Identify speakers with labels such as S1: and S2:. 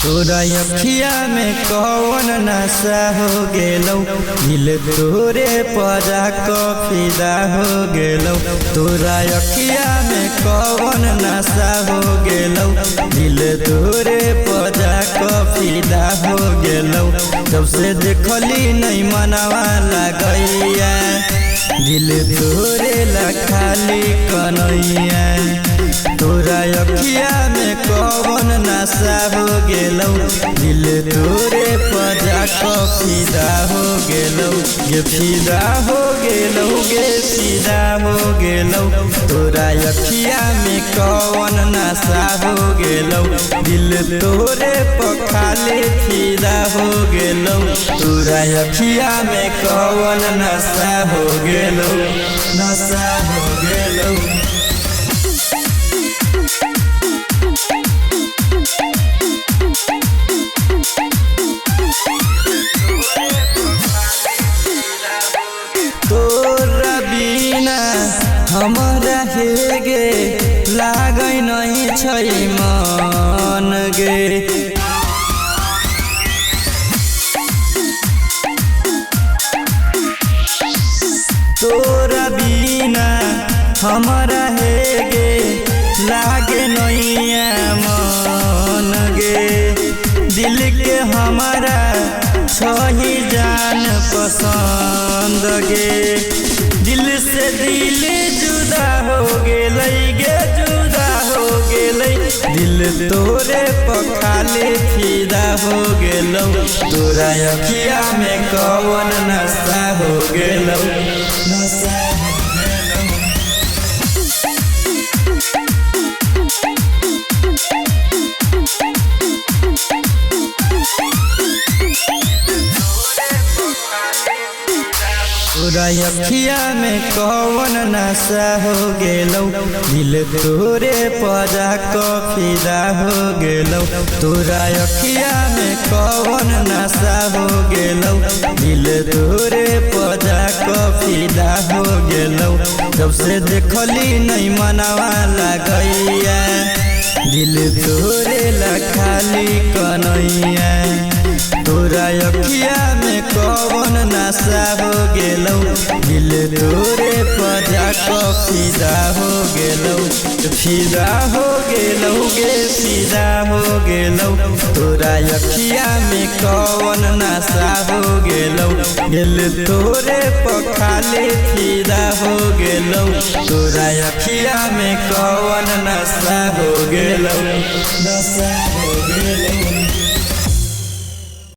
S1: तोरा अखिया में कौन नशा हो गेलौ, दिल तोरे पजा को फिदा हो गेलौ। तोरा अखिया में कौन नशा हो गेलौ, दिल तोरे पजा को फिदा हो गेलौ। जब से देखली नहीं मनवा लगैया, दिल तोरे ला खाली कन्हैया। तोरा अखिया में कौन नशा हो गेलौ, दिल तोरे पजा को फिदा हो गेलौ। ये फिदा हो गेलौ गे फिदा हो गेलौ। तोरा अखिया में कौन नशा हो गेलौ, दिल तोरे पखाले फिदा हो गेलौ। तोरा अखिया में कौन नशा हो गेलौ, नशा हो गेलौ। तोरा बिना हमरा हेगे लागै नहीं छै मन गे। तोरा बिना हमरा हेगे लागे नहीं मन गे। दिल के हमारा छही जान पसंद गे। दिल से दिल जुदा हो गेलै गे, जुदा हो गेलै। दिल तोरे पखाले फिदा हो गेलौ। तोरा अखिया में कौन नशा हो गेलौ, नशा हो गेलौ। तोरा अखिया में कौन नशा हो गेलौ, दिल तोरे पजा को फिदा हो गेलौ। तोरा अखिया में कौन नशा हो गेलौ, दिल तोरे पजा को फिदा हो गेलौ। जब से देखली नहीं मनवा लगैया, दिल तोरे ला खाली कन्हैया। तोरा अखिया में कौन नशा हो गेलौ, दिल तोरे पजा को फिदा हो गेलौ। फिदा हो गेलौ गे फिदा हो गेलौ। तोरा अखिया में कौन नशा हो गेलौ, दिल तोरे पखाले फिदा हो गेलौ। तोरा अखिया में कौन नशा हो गेलौ, नशा हो गेलौ।